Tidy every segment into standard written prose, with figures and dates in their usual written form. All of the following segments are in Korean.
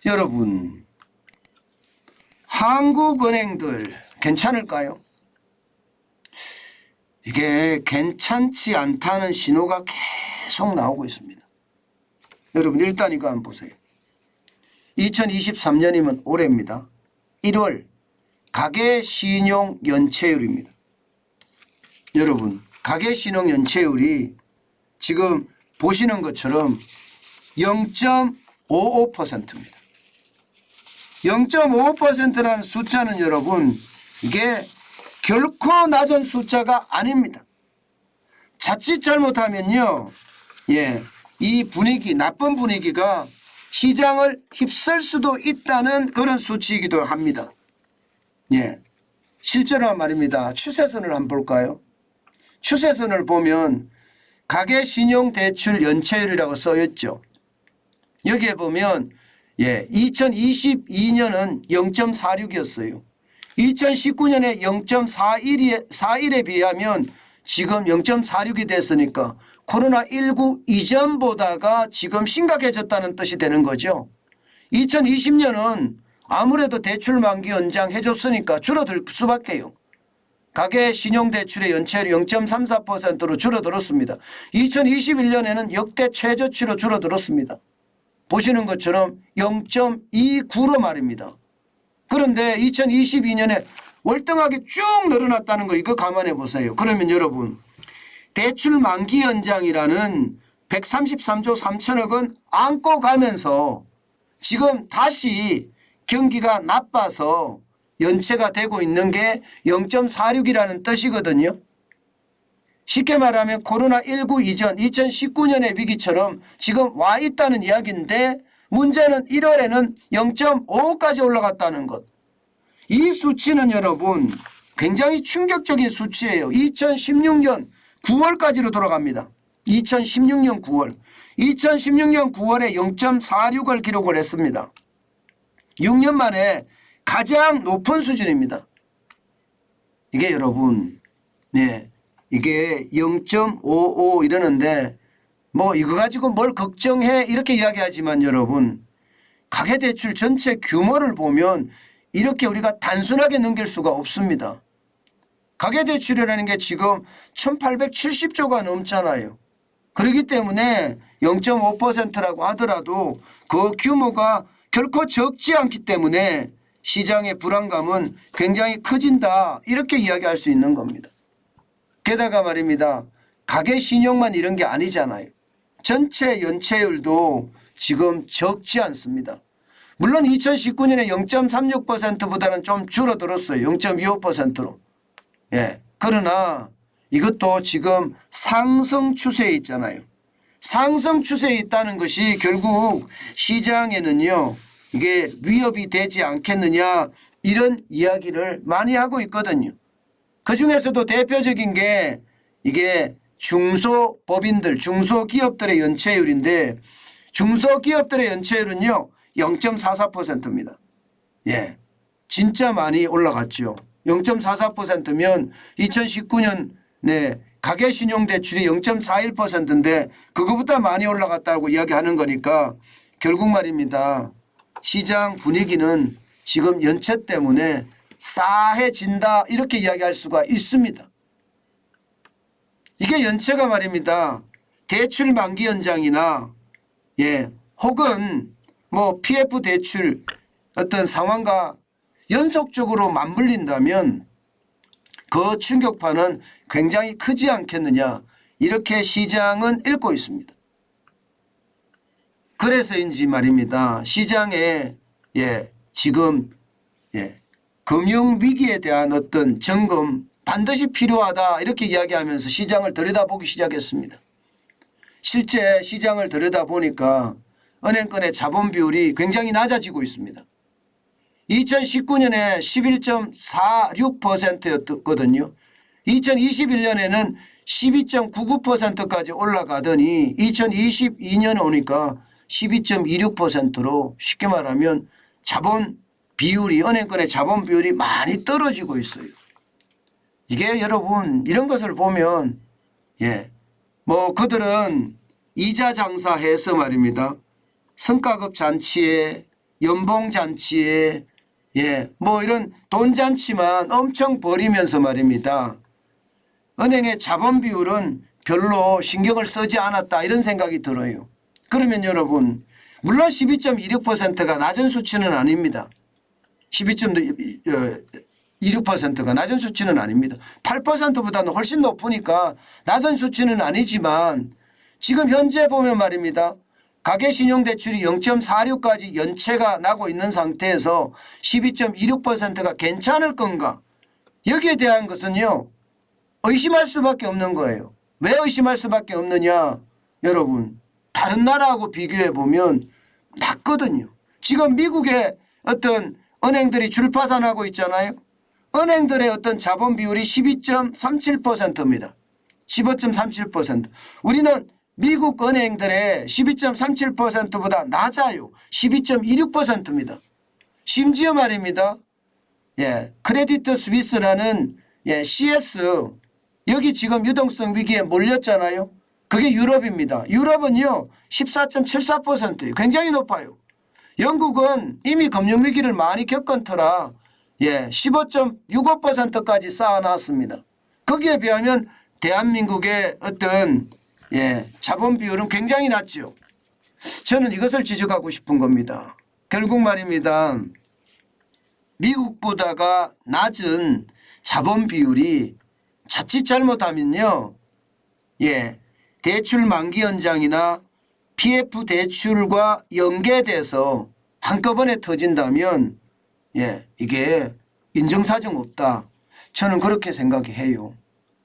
여러분, 한국은행들 괜찮을까요? 이게 괜찮지 않다는 신호가 계속 나오고 있습니다. 여러분, 일단 이거 한번 보세요. 2023년이면 올해입니다. 1월 가계신용 연체율입니다. 여러분, 가계신용 연체율이 지금 보시는 것처럼 0.55%입니다. 0.55%라는 숫자는 여러분, 이게 결코 낮은 숫자가 아닙니다. 자칫 잘못하면요, 이 분위기, 나쁜 분위기가 시장을 휩쓸 수도 있다는 그런 수치이기도 합니다. 실제로 말입니다. 추세선을 한번 볼까요? 추세선을 보면 가계신용대출 연체율이라고 써있죠. 여기에 보면 2022년은 0.46이었어요. 2019년에 0.41에 비하면 지금 0.46이 됐으니까 코로나19 이전보다가 지금 심각해졌다는 뜻이 되는 거죠. 2020년은 아무래도 대출 만기 연장해 줬으니까 줄어들 수밖에요. 가계신용대출의 연체율이 0.34%로 줄어들었습니다. 2021년에는 역대 최저치로 줄어들었습니다. 보시는 것처럼 0.29로 말입니다. 그런데 2022년에 월등하게 쭉 늘어났다는 거, 이거 감안해 보세요. 그러면 여러분, 대출 만기 연장이라는 133조 3천억 원 안고 가면서 지금 다시 경기가 나빠서 연체가 되고 있는 게 0.46이라는 뜻이거든요. 쉽게 말하면 코로나19 이전 2019년의 위기처럼 지금 와 있다는 이야기인데, 문제는 1월에는 0.55까지 올라갔다는 것. 이 수치는 여러분 굉장히 충격적인 수치예요. 2016년 9월까지로 돌아갑니다. 2016년 9월. 2016년 9월에 0.46을 기록을 했습니다. 6년 만에 가장 높은 수준입니다. 이게 여러분, 이게 0.55 이러는데 뭐 이거 가지고 뭘 걱정해 이렇게 이야기하지만 여러분, 가계대출 전체 규모를 보면 이렇게 우리가 단순하게 넘길 수가 없습니다. 가계대출이라는 게 지금 1870조가 넘잖아요. 그렇기 때문에 0.5%라고 하더라도 그 규모가 결코 적지 않기 때문에 시장의 불안감은 굉장히 커진다, 이렇게 이야기할 수 있는 겁니다. 게다가 말입니다, 가계신용만 이런 게 아니잖아요. 전체 연체율도 지금 적지 않습니다. 물론 2019년에 0.36%보다는 좀 줄어들었어요. 0.25%로. 그러나 이것도 지금 상승 추세에 있잖아요. 상승 추세에 있다는 것이 결국 시장에는요, 이게 위협이 되지 않겠느냐, 이런 이야기를 많이 하고 있거든요. 그중에서도 대표적인 게 이게 중소법인들, 중소기업들의 연체율인데, 중소기업들의 연체율은요 0.44%입니다. 진짜 많이 올라갔죠. 0.44%면 2019년 가계신용대출이 0.41%인데 그거보다 많이 올라갔다고 이야기하는 거니까, 결국 말입니다, 시장 분위기는 지금 연체 때문에 싸해진다, 이렇게 이야기할 수가 있습니다. 이게 연체가 말입니다, 대출 만기 연장이나 혹은 뭐 PF 대출 어떤 상황과 연속적으로 맞물린다면 그 충격파는 굉장히 크지 않겠느냐, 이렇게 시장은 읽고 있습니다. 그래서인지 말입니다, 시장에 지금 금융위기에 대한 어떤 점검 반드시 필요하다, 이렇게 이야기하면서 시장을 들여다보기 시작했습니다. 실제 시장을 들여다보니까 은행권의 자본 비율이 굉장히 낮아지고 있습니다. 2019년에 11.46%였거든요. 2021년에는 12.99%까지 올라가더니 2022년에 오니까 12.26%로, 쉽게 말하면 자본 비율이, 은행권의 자본 비율이 많이 떨어지고 있어요. 이게 여러분, 이런 것을 보면 뭐 그들은 이자 장사해서 말입니다, 성과급 잔치에 연봉잔치에 뭐 이런 돈잔치만 엄청 벌이면서 말입니다. 은행의 자본 비율은 별로 신경을 쓰지 않았다 이런 생각이 들어요. 그러면 여러분 물론 12.26%가 낮은 수치는 아닙니다. 12.26%가 낮은 수치는 아닙니다. 8%보다는 훨씬 높으니까 낮은 수치는 아니지만 지금 현재 보면 말입니다. 가계신용대출이 0.46까지 연체가 나고 있는 상태에서 12.26%가 괜찮을 건가? 여기에 대한 것은요. 의심할 수밖에 없는 거예요. 왜 의심할 수밖에 없느냐? 여러분 다른 나라하고 비교해 보면 낮거든요. 지금 미국의 어떤 은행들이 줄파산하고 있잖아요. 은행들의 어떤 자본 비율이 12.37%입니다. 15.37%. 우리는 미국 은행들의 12.37%보다 낮아요. 12.26%입니다. 심지어 말입니다. 크레디트 스위스라는 CS 여기 지금 유동성 위기에 몰렸잖아요. 그게 유럽입니다. 유럽은요 14.74%예요. 굉장히 높아요. 영국은 이미 금융위기를 많이 겪은 터라 15.65%까지 쌓아놨습니다. 거기에 비하면 대한민국의 어떤 자본 비율은 굉장히 낮죠. 저는 이것을 지적하고 싶은 겁니다. 결국 말입니다. 미국보다가 낮은 자본 비율이 자칫 잘못하면요. 대출 만기 연장이나 PF 대출과 연계돼서 한꺼번에 터진다면 이게 인정사정 없다. 저는 그렇게 생각해요.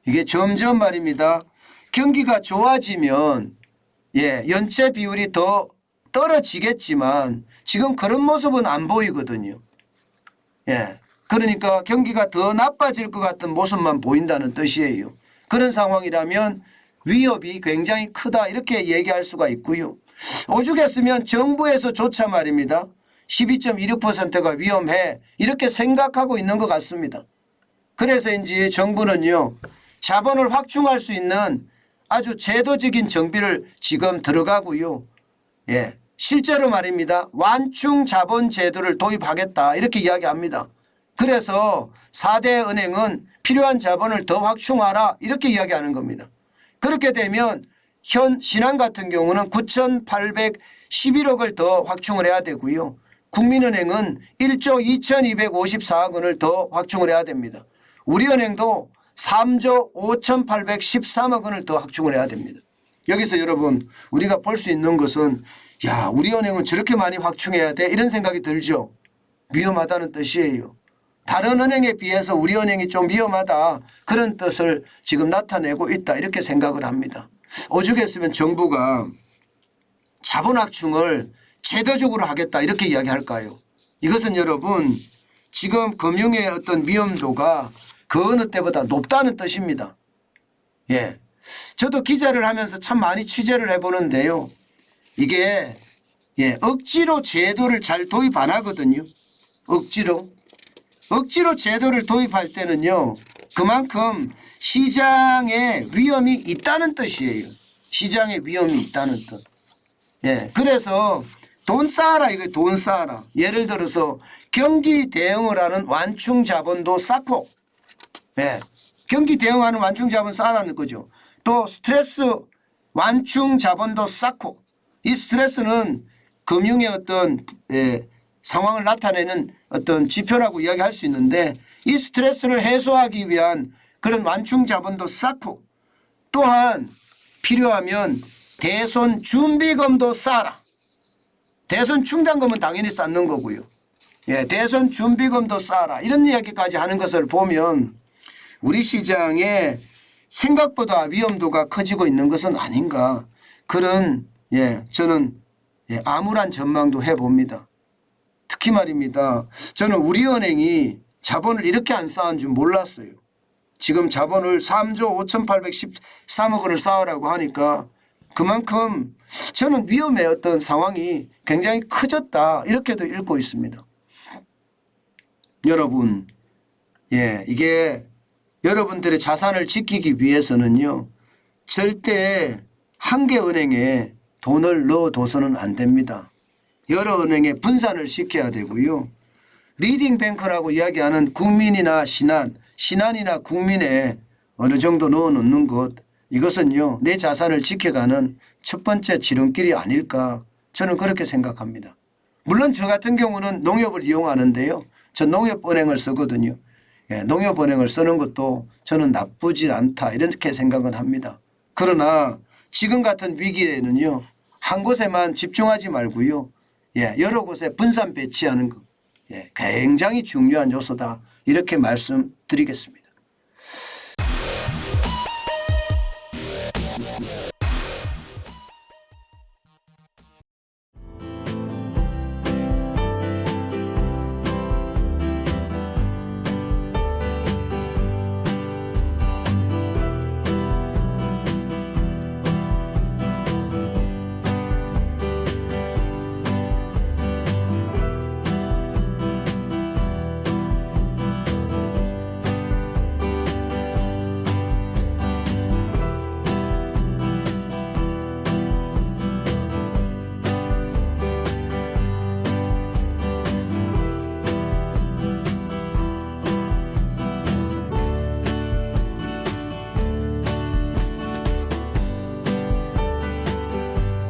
이게 점점 말입니다. 경기가 좋아지면 연체 비율이 더 떨어지겠지만 지금 그런 모습은 안 보이거든요. 그러니까 경기가 더 나빠질 것 같은 모습만 보인다는 뜻이에요. 그런 상황이라면 위협이 굉장히 크다 이렇게 얘기할 수가 있고요. 오죽했으면 정부에서조차 말입니다. 12.26%가 위험해 이렇게 생각하고 있는 것 같습니다. 그래서인지 정부는요. 자본을 확충할 수 있는 아주 제도적인 정비를 지금 들어가고요. 실제로 말입니다. 완충 자본 제도를 도입하겠다 이렇게 이야기합니다. 그래서 4대 은행은 필요한 자본을 더 확충하라 이렇게 이야기하는 겁니다. 그렇게 되면 현 신한 같은 경우는 9,811억을 더 확충을 해야 되고요. 국민은행은 1조 2,254억 원을 더 확충을 해야 됩니다. 우리은행도 3조 5,813억 원을 더 확충을 해야 됩니다. 여기서 여러분 우리가 볼 수 있는 것은 우리은행은 저렇게 많이 확충해야 돼 이런 생각이 들죠. 위험하다는 뜻이에요. 다른 은행에 비해서 우리은행이 좀 위험하다 그런 뜻을 지금 나타내고 있다 이렇게 생각을 합니다. 오죽했으면 정부가 자본 확충을 제도적으로 하겠다 이렇게 이야기할까요? 이것은 여러분 지금 금융의 어떤 위험도가 그 어느 때보다 높다는 뜻입니다. 저도 기자를 하면서 참 많이 취재를 해보는데요. 이게 억지로 제도를 잘 도입 안 하거든요. 억지로 제도를 도입할 때는요. 그만큼 시장에 위험이 있다는 뜻이에요. 시장에 위험이 있다는 뜻. 그래서 돈 쌓아라 이거 돈 쌓아라. 예를 들어서 경기 대응을 하는 완충 자본도 쌓고 경기 대응하는 완충 자본 쌓아라는 거죠. 또 스트레스 완충 자본도 쌓고 이 스트레스는 금융의 어떤 상황을 나타내는 어떤 지표라고 이야기할 수 있는데 이 스트레스를 해소하기 위한 그런 완충 자본도 쌓고 또한 필요하면 대손 준비금도 쌓아라. 대손 충당금은 당연히 쌓는 거고요. 대손 준비금도 쌓아라. 이런 이야기까지 하는 것을 보면 우리 시장에 생각보다 위험도가 커지고 있는 것은 아닌가. 그런 저는 암울한 전망도 해봅니다. 특히 말입니다. 저는 우리은행이 자본을 이렇게 안 쌓은 줄 몰랐어요. 지금 자본을 3조 5,813억 원을 쌓으라고 하니까 그만큼 저는 위험의 어떤 상황이 굉장히 커졌다 이렇게도 읽고 있습니다. 여러분 이게 여러분들의 자산을 지키기 위해서는요. 절대 한 개 은행에 돈을 넣어둬서는 안 됩니다. 여러 은행에 분산을 시켜야 되고요. 리딩 뱅크라고 이야기하는 국민이나 신한이나 국민에 어느 정도 넣어놓는 것, 이것은요 내 자산을 지켜가는 첫 번째 지름길이 아닐까, 저는 그렇게 생각합니다. 물론 저 같은 경우는 농협을 이용하는데요. 저 농협은행을 쓰거든요. 예, 농협은행을 쓰는 것도 저는 나쁘지 않다 이렇게 생각은 합니다. 그러나 지금 같은 위기에는요 한 곳에만 집중하지 말고요. 예, 여러 곳에 분산 배치하는 것, 예, 굉장히 중요한 요소다 이렇게 말씀드리겠습니다.